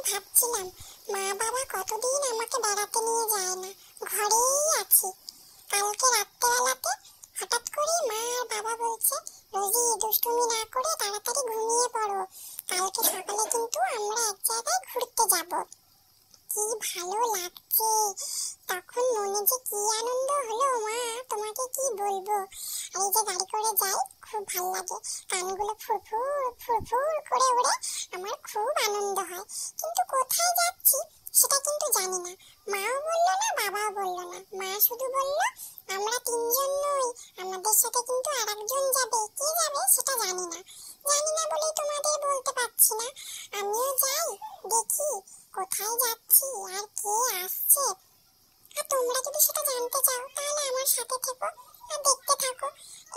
ভাবছিলাম মা বাবা কতদিন আমাকে বেড়াতে নিয়ে যায় না, ঘরেই আছি। কালকে রাত্রেবেলাতে হঠাৎ করে মা আর বাবা বলছে, রোজি দুষ্টুমি না করে তাড়াতাড়ি ঘুমিয়ে পড়ো, কালকে সকালে কিন্তু আমরা এক জায়গায় ঘুরতে যাব। কি ভালো লাগছে, তখন মনে যে কি আনন্দ হলো মা, তোমাকে কি বলবো। আর এই যে গাড়ি করে যাই, খুব ভালো লাগে, কানগুলো ফুরফুর ফুরফুর করে ওড়ে, আমার খুব আনন্দ হয়। কিন্তু কোথায় যাচ্ছি সেটা কিন্তু জানি না, মাও বললো না বাবাও বললো না। মা শুধু বললো আমরা তিনজন নই, আমাদের সাথে কিন্তু আরেকজন যাবে, কে যাবে সেটা জানি না। জানি না বলেই তোমাদের বলতে পারছি না। আমিও যাই, দেখি কোথায় যাচ্ছি আর কে আসছে। আর তোমরা যদি সেটা জানতে চাও তাহলে আমার সাথে থেকো আর দেখতে থাকো।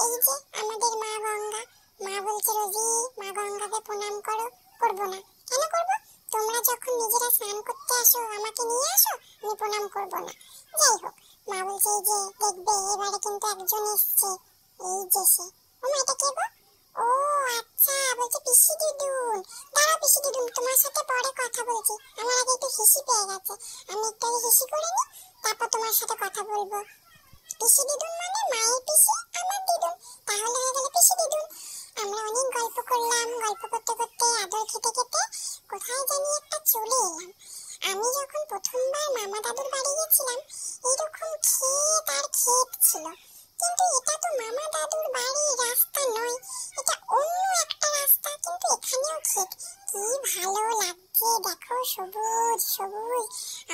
এই যে আমাদের মা গঙ্গা, মা বলছে রোজি মা গঙ্গাকে প্রণাম করো। করবো না, কেন করবো? তোমরা যখন নিজেরা স্নান করতে আসো আমাকে নিয়ে আসো, আমি প্রণাম করবো না। যাই হোক, মা বলছে এই যে দেখবে এবারে কিন্তু একজন এসছে, এই যে সে। ও মা, এটা কে গো? ও আচ্ছা, বলছে পিসি দিদুন। দাঁড়াও পিসি দিদুন, তোমার সাথে পরে কথা বলছি, আমার আগে একটু হিসি পেয়ে গেছে, আমি একটু আগে হিসি করে নি, তারপর তোমার সাথে কথা বলবো। পিসি দিদুন মানে মায়ের পিসি, আমার দিদুন, তাহলে হয়ে গেল পিসি দিদুন। আমরা অনেক গল্প করলাম, গল্প করতে করতে আদর খেতে খেতে কোথায় জানি একটা চলে এলাম। আমি যখন প্রথমবার মামা দাদুর বাড়ি গেছিলাম এরকম ক্ষেত আর ক্ষেত ছিল, কিন্তু এটা তো মামা দাদুর বাড়ির রাস্তা নয়, এটা অন্য একটা রাস্তা, কিন্তু এখানেও ক্ষেত। কি ভালো লাগছে দেখো, সবুজ সবুজ।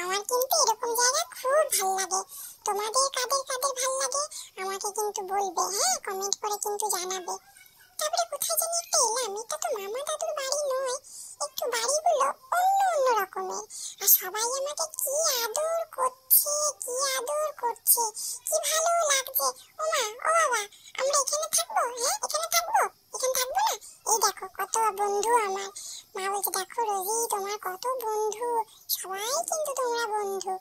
আমার কিন্তু এরকম জায়গা খুব ভালো লাগে। তোমাদের কাদের কাদের ভালো লাগে আমাকে কিন্তু বলবে, হ্যাঁ কমেন্ট করে কিন্তু জানাবে। তারপরে কোথায় জানি একটা এলাম, এটা তো মামা দাদুর বাড়ি নয়, একটু বাড়িগুলো অন্য অন্য রকমের। আর সবাই আমাকে কি আদর করছে, কি আদর করছে, কি ভালো লাগছে। ও মা, ও বাবা, আমরা এখানে থাকবো? হ্যাঁ এখানে থাকবো, এখানে থাকবো না? এই দেখো কত বন্ধু আমার। মা বলছে দেখো রোজি তোমার কত বন্ধু, সবাই কিন্তু তোমরা বন্ধু।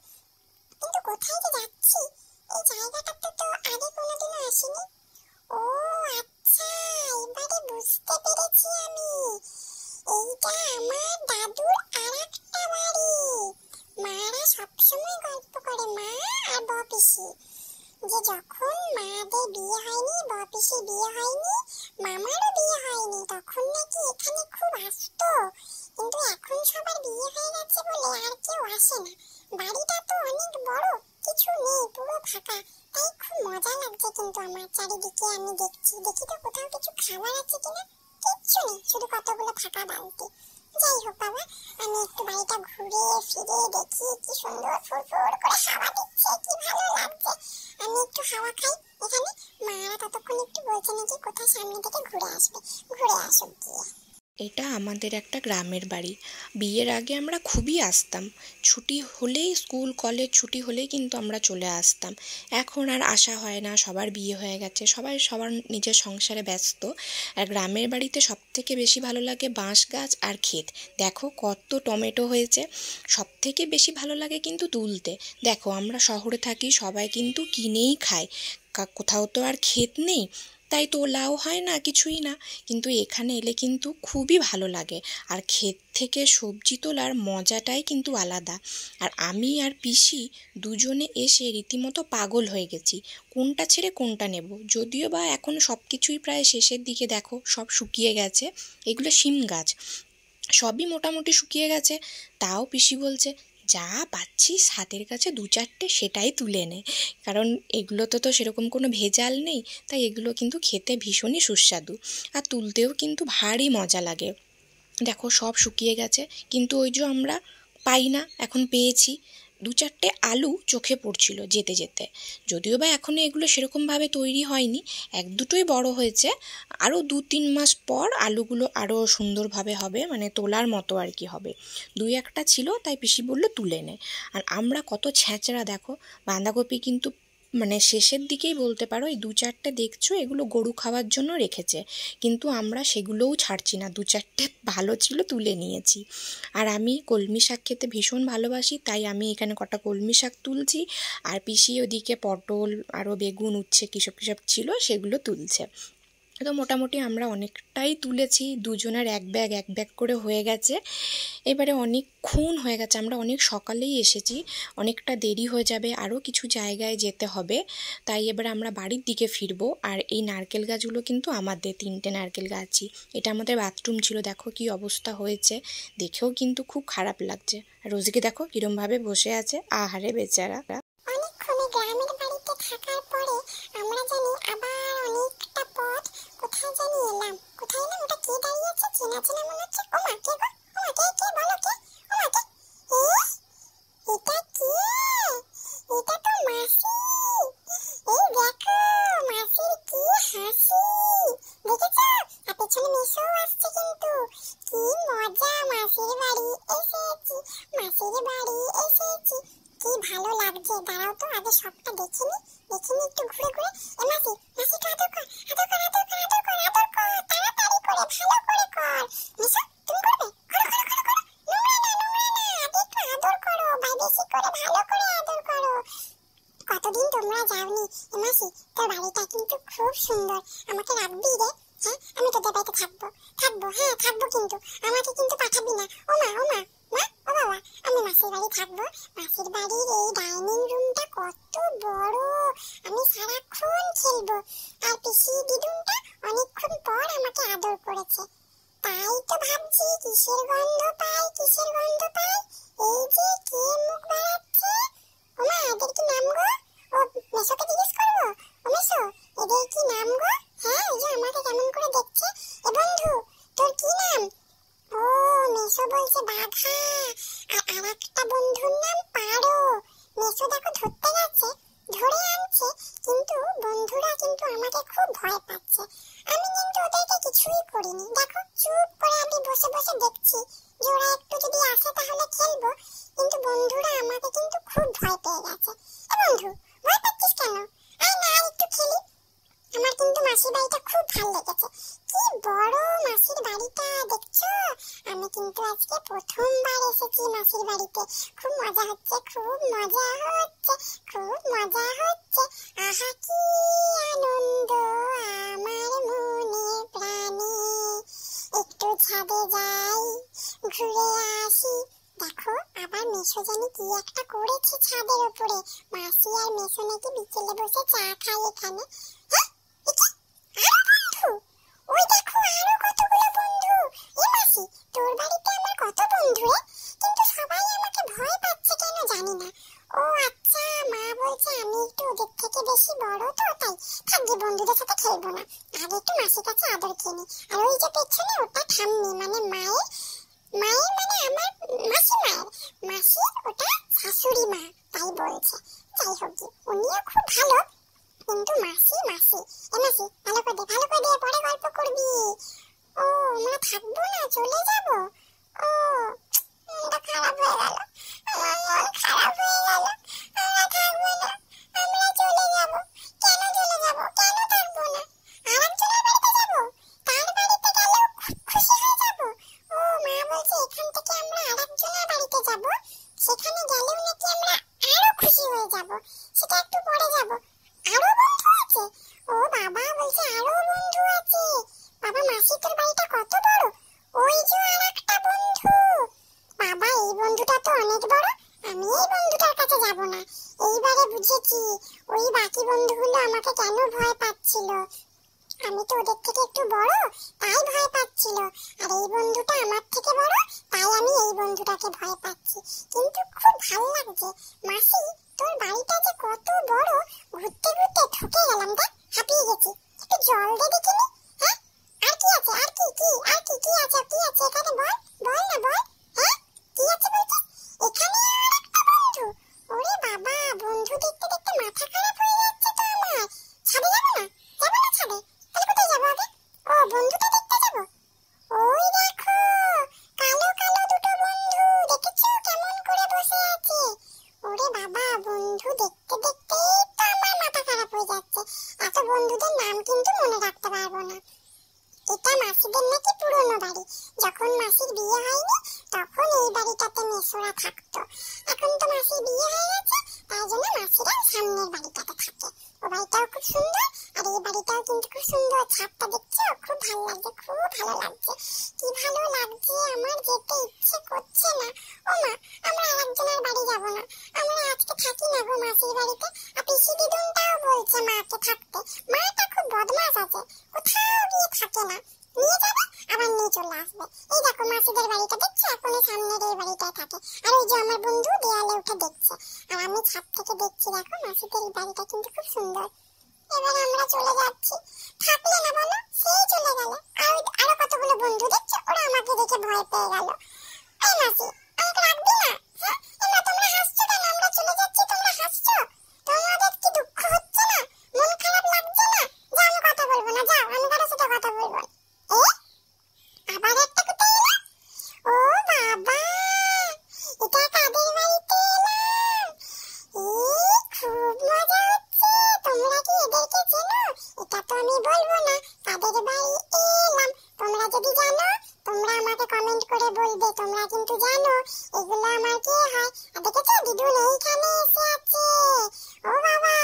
কিন্তু কোথায় যে যাচ্ছি, এই জায়গাটাতে তো আগে কোনোদিনও আসিনি। ও আচ্ছা, এবারে বুঝতে পেরেছি আমি, এইটা আমার দাদুর আরেকটা বাড়ি। মারা সবসময় গল্প করে, মা আর বপিসি, যে যখন মাদের বিয়ে হয়নি, বপিসির বিয়ে হয়নি, মামারও বিয়ে হয়নি, তখন নাকি এখানে খুব আসতো, কিন্তু এখন সবার বিয়ে হয়ে গেছে বলে আর কেউ আসে না। বাড়িটা তো অনেক বড়, কিছু নেই, পুরো ফাঁকা, তাই খুব মজা লাগছে। কিন্তু আমার চারিদিকে আমি দেখছি, দেখি তো কোথাও কিছু খাবার আছে কিনা, কিচ্ছু নেই, শুধু কতগুলো ফাঁকা বালতি। যাই হোক বাবা, আমি একটু বাড়িটা ঘুরে ফিরে দেখি, কি সুন্দর ফুরফুর করে হাওয়া দিচ্ছে, কি ভালো লাগছে। আমি একটু হাওয়া খাই এখানে। মারা ততক্ষণ একটু বলছে নাকি কোথায় সামনে থেকে ঘুরে আসবে, ঘুরে আসুক গিয়ে। এটা আমাদের একটা গ্রামের বাড়ি। বিয়ের আগে আমরা খুবই আসতাম, ছুটি হলেই, স্কুল কলেজ ছুটি হলেই কিন্তু আমরা চলে আসতাম। এখন আর আসা হয় না, সবার বিয়ে হয়ে গেছে, সবাই সবার নিজের সংসারে ব্যস্ত। আর গ্রামের বাড়িতে সবথেকে বেশি ভালো লাগে বাঁশ গাছ আর ক্ষেত। দেখো কত টমেটো হয়েছে। সবথেকে বেশি ভালো লাগে কিন্তু তুলতে। দেখো আমরা শহরে থাকি, সবাই কিন্তু কিনেই খায়, কোথাও তো আর ক্ষেত নেই, তাই তোলাও হয় না, কিছুই না। কিন্তু এখানে এলে কিন্তু খুবই ভালো লাগে, আর ক্ষেত থেকে সবজি তোলার মজাটাই কিন্তু আলাদা। আর আমি আর পিসি দুজনে এসে রীতিমতো পাগল হয়ে গেছি, কোনটা ছেড়ে কোনটা নেব। যদিও বা এখন সব কিছুই প্রায় শেষের দিকে, দেখো সব শুকিয়ে গেছে। এগুলো শিম গাছ, সবই মোটামুটি শুকিয়ে গেছে। তাও পিসি বলছে যা পাচ্ছিস হাতের কাছে দু চারটে সেটাই তুলে নে, কারণ এগুলোতে তো সেরকম কোনো ভেজাল নেই, তাই এগুলো কিন্তু খেতে ভীষণই সুস্বাদু, আর তুলতেও কিন্তু ভারী মজা লাগে। দেখো সব শুকিয়ে গেছে, কিন্তু ওই যে আমরা পাই না, এখন পেয়েছি। দু চারটে আলু চোখে পড়ছিল যেতে যেতে, যদিও বা এখনও এগুলো সেরকমভাবে তৈরি হয়নি, এক দুটোই বড় হয়েছে। আরও 2-3 মাস পর আলুগুলো আরও সুন্দরভাবে হবে, মানে তোলার মতো আর কি হবে। দুই একটা ছিল, তাই পিসি বলল তুলে নে। আর আমরা কত ছ্যাঁচড়া, দেখো বাঁধাকপি কিন্তু মানে শেষের দিকেই বলতে পারো, এই দু চারটে দেখছো এগুলো গরু খাওয়ার জন্য রেখেছে, কিন্তু আমরা সেগুলোও ছাড়ছি না, দু চারটে ভালো ছিল তুলে নিয়েছি। আর আমি কলমি শাক খেতে ভীষণ ভালোবাসি, তাই আমি এখানে কটা কলমি শাক তুলছি, আর পিসি ওদিকে পটল আরও বেগুন উচ্ছে কিসব কিসব ছিল সেগুলো তুলছে। তো মোটামুটি আমরা অনেকটাই তুলেছি, দুজনের এক ব্যাগ করে হয়ে গেছে। এবারে অনেকক্ষণ হয়ে গেছে, আমরা অনেক সকালেই এসেছি, অনেকটা দেরি হয়ে যাবে, আরও কিছু জায়গায় যেতে হবে। তাই এবারে আমরা বাড়ির দিকে ফিরবো। আর এই নারকেল গাছগুলো কিন্তু আমাদের 3টে নারকেল গাছই। এটা আমাদের বাথরুম ছিল, দেখো কি অবস্থা হয়েছে, দেখেও কিন্তু খুব খারাপ লাগছে। আর রোজিকে দেখো কিরমভাবে বসে আছে, আহারে বেচারা। অনেকক্ষণ গ্রামের বাড়িতে থাকার পরে আমরা জানি আবার অনেকটা পথ কোথায় জানি এলাম। কোথায় এলাম? ওটা কে দাঁড়িয়ে আছে? চেনা চেনা মনে হচ্ছে। ও মা, কে গো? ও মা, কে কে বলো কে? ও মা, কে? এটা কে? এটা তো মাসি। এই দেখো মাসির কি হাসি, দেখেছো? আর পেছনে মেসোও আসছে কিন্তু। কি মজা, মাসির বাড়ি এসেছি, মাসির বাড়ি এসেছি, কি ভালো লাগছে। দাঁড়াও তো আগে সবটা দেখিনি একটু ঘুরে ঘুরে। এ মাসি, মাসি তো আদর কর, আদর কর, আদর কর, আদর কর, আদর কর, তাড়াতাড়ি করে ভালো করে কর। মিশো, তুমি করবে? করো করো করো করো, নোংরা না নোংরা না, আগে একটু আদর করো ভাই, বেশি করে ভালো করে আদর করো। কতদিন তোমরা যাওনি। এ মাসি, তোর বাড়িটা কিন্তু খুব সুন্দর, আমাকে রাখবি রে? হ্যাঁ, আমি তোদের বাড়িতে থাকবো, হ্যাঁ থাকবো, কিন্তু আমাকে কিন্তু পাঠাবি না। ও মা, ও মা, মা, ও বাবা, আমি মাসির বাড়ি থাকবো। মাসির বাড়ির এই ডাইনিং রুমটা কত বড়, আমি সারাক্ষণ খেলবো। আর পিসি দিদুনটা অনেকক্ষণ পর আমাকে আদর করেছে, তাই তো ভাবছি কিসের গন্ধ পাই, কিসের গন্ধ পাই। এই যে কে মুখ বাড়াচ্ছে। ও মা, এদের কি নাম গো? ও মেসোকে জিজ্ঞেস করবো। ও মেসো, এদের কি নাম গো? হ্যাঁ, এই যে আমাকে কেমন করে দেখছে। এ বন্ধু, তোর কি নাম? ও মেসো বলছে বাঘা, আর আরেকটা বন্ধুর নাম পারো। মেসো দেখো ধরতে গেছে, ধরে আনছে, কিন্তু বন্ধুরা কিন্তু আমাকে খুব ভয় পাচ্ছে। আমি কিন্তু ওদেরকে কিছুই করিনি, দেখো চুপ করে আমি বসে বসে দেখছি যে ওরা একটু যদি আসে তাহলে খেলবো, কিন্তু বন্ধুরা আমাকে কিন্তু খুব ভয় পেয়ে গেছে। এ বন্ধু, ভয় পাচ্ছিস কেন? আয় না, আর একটু খেলি। আমার কিন্তু মাসির বাড়িটা খুব ভালো লেগেছে, কি বড় মাসির বাড়িটা, দেখছো? আমি কিন্তু আজকে প্রথমবার এসেছি মাসির বাড়িতে, খুব মজা হচ্ছে, খুব মজা হচ্ছে, খুব মজা হচ্ছে। আহা কি আনন্দ আমার মনে প্রাণে, একটু ছাদে যাই, ঘুরে আসি। দেখো আবার মেসো জানি কি একটা করেছে ছাদের উপরে। মাসি আর মেসো নাকি বিকেলে বসে চা খায় এখানে। ওই দেখো আরো কতগুলো বন্ধু। এ মাসি, তোর বাড়িতে আমার কত বন্ধু রে, কিন্তু সবাই আমাকে ভয় পাচ্ছে কেন জানি না। ও আচ্ছা, মা বলছে আমি একটু ওদের থেকে বেশি বড়, তো তাই থাকবে, বন্ধুদের সাথে খেলবো না, আগে একটু মাসির কাছে আদর কিনি। আর ওই যে পেছনে ওটা ঠাম্মি, মানে মায়ের মায়ের মানে আমার মাসি, মাসির ওটা শাশুড়ি মা, তাই বলছে। যাই হোক গে, উনিও খুব ভালো, কিন্তু মাসি মাসি। এ মাসি, ভালো করে দে, পরে গল্প করবি। ও আমরা থাকবো না, চলে যাব? ও এটা খারাপ হয়ে গেল, আমার মন খারাপ হয়ে গেল। আমরা থাকবো না, আমরা চলে যাব। কেন চলে যাব? কেন থাকবো না? আরেকজনের বাড়িতে যাব, তার বাড়িতে গেলেও খুশি হয়ে যাব। ও মা বলছে এখান থেকে আমরা আরেকজনের বাড়িতে যাব, সেখানে গেলেও নাকি আমরা আরো খুশি হয়ে যাব, সেটা একটু পরে যাব। আরো বন্ধু আছে? ও বাবা বলছে আরো বন্ধু আছে। বাবা মাসি, তোর বাড়িটা কত বড়? ওই যে আরেকটা বন্ধু। বাবা এই বন্ধুটা তো অনেক বড়, আমি এই বন্ধুটার কাছে যাব না। এইবারে বুঝেছি ওই বাকি বন্ধুগুলো আমাকে কেন ভয় পাচ্ছিল। আমি তো ওদের থেকে একটু বড়, তাই ভয় পাচ্ছিল। আর এই বন্ধুটা আমার থেকে বড়, তাই আমি এই বন্ধুটাকে ভয় পাচ্ছি। কিন্তু খুব ভালো লাগছে। মাসি, তোর বাড়িটা যে কত বড়, ঘুরতে ঘুরতে ঠকে গেলাম, দেখ হাঁপিয়ে গেছি। একটু জল দে দেখিনি। হ্যাঁ, আর কি আছে? আর কি কি আর কি কি আছে? কি আছে এখানে? বল বল না, বল। হ্যাঁ, কি আছে বলছিস? এখানে আরেকটা বন্ধু। ওরে বাবা, বন্ধু দেখতে দেখতে মাথা খারাপ হয়ে যাচ্ছে তো আমার। ছাদে যাবো না? যাবো না ছাদে? তাহলে কোথায় যাবো আগে? ও বন্ধুটা দেখতে যাবো। ওই দেখো কালো কালো দুটো বন্ধু, দেখেছো কেমন করে বসে আছে? ওরে বাবা, বন্ধু দেখতে দেখতে তো আমার মাথা খারাপ হয়ে যাচ্ছে। এত বন্ধুদের নাম কিন্তু মনে রাখতে পারবো না। এটা মাসিদের নাকি পুরনো বাড়ি, যখন মাসির বিয়ে হয়নি তখন এই বাড়িটাতে মেসোরা থাকতো। এখন তো মাসির বিয়ে হয়ে গেছে, তাই জন্য মাসিরা সামনের বাড়িটাতে থাকে। ও বাড়িটাও খুব সুন্দর, আর এই বাড়িটাও কিন্তু খুব সুন্দর, ছাদটা দেখছি মাসিদের বাড়িটা দেখছো, এখন এই সামনের এই বাড়িটায় থাকে। আর ওই যে আমার বন্ধু দেয়ালে উঠে দেখছে, আর আমি ছাদ থেকে দেখছি। দেখো মাসিদের এই বাড়িটা কিন্তু খুব সুন্দর। এবার আমরা চলে যাচ্ছি, থাকলে না বলো, সেই চলে গেল। আর আরো কতগুলো বন্ধু দেখছো, ওরা আমাকে দেখে ভয় পেয়ে গেল। এই মাসি, আমাকে রাখবি না? হ্যাঁ, এমা তোমরা হাসছো কেন? আমরা চলে যাচ্ছি, তোমরা হাসছো। তোমাদের কি দুঃখ হচ্ছে না? মন খারাপ লাগছে না? যাও, আমি কথা বলবো না, যাও, আমি কারোর সাথে কথা বলবো না। আবার একটা কোথায় এলো? ও বাবা, এটা কাদের বাড়িতে এলাম? খুব মজা হচ্ছে। তোমরা কি এদেরকে চেনো? এটা তো আমি বলবো না কাদের বাড়ি এলাম। তোমরা যদি জানো, তোমরা আমাকে কমেন্ট করে বলবে। তোমরা কিন্তু জানো এগুলো আমার কে হয়। আর দেখেছো দিদুন এইখানে এসে আছে। ও বাবা,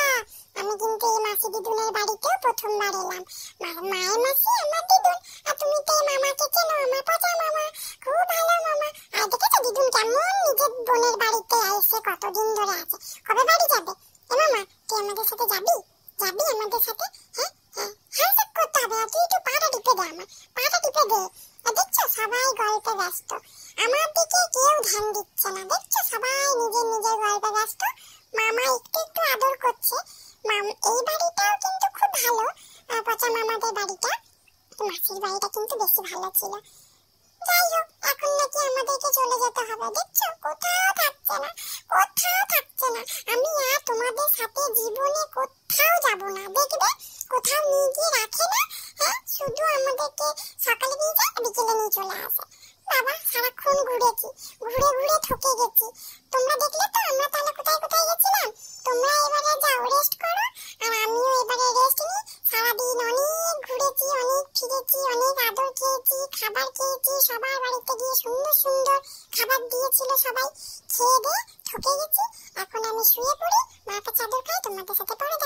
আমি কিন্তু এই মাসি দিদুনের বাড়িতেও প্রথমবার এলাম। মায়ের মাসি আমার দিদুন। আর তুমি তো এই মামাকে চেনো, আমার পচা মামা, খুব ভালো মামা। আর দেখেছো দিদুন কেমন নিজের বোনের বাড়িতে এসে কতদিন ধরে আছে। কবে বাড়ি যাবে? এ মামা, তুই আমাদের সাথে যাবি? যাবি আমাদের সাথে? হ্যাঁ হ্যাঁ, হ্যান্ডশেক করতে হবে। আর তুই একটু পাটা টিপে দে, আমার পাটা টিপে দে। আর দেখছো সবাই গল্পে ব্যস্ত, আমার দিকে কেউ ধ্যান দিচ্ছে না। দেখছো সবাই নিজের নিজের গল্পে ব্যস্ত। মামা একটু একটু আদর করছে। এই বাড়িটাও কিন্তু খুব ভালো, পচা মামাদের বাড়িটা। মাসির বাড়িটা কিন্তু বেশি ভালো ছিল। যাই হোক, এখন নাকি আমাদেরকে চলে যেতে হবে। দেখছো কোথাও থাকছে না, কোথাও থাকছে না। আমি আর তোমাদের সাথে জীবনে কোথাও যাব না। দেখবে কোথাও নিয়ে গিয়ে রাখে না। হ্যাঁ, শুধু আমাদেরকে সকালে নিয়ে যায়, বিকেলে নিয়ে চলে আসে। বাবা, সারাক্ষণ ঘুরেছি, ঘুরে ঘুরে থকে গেছি। তোমরা দেখলে তো আমরা তাহলে কোথায় কোথায় গেছিলাম। তোমরা এবারে যাও, রেস্ট করো, আর আমিও এবারে রেস্ট নিই। সারাদিন অনেক ঘুরেছি, অনেক ফিরেছি, অনেক আদর খেয়েছি, খাবার খেয়েছি। সবার বাড়িতে গিয়ে সুন্দর সুন্দর খাবার দিয়েছিল সবাই, খেয়ে দিয়ে থকে গেছি। এখন আমি শুয়ে পড়ি, মাকে চাদর খাই। তোমাদের সাথে পরে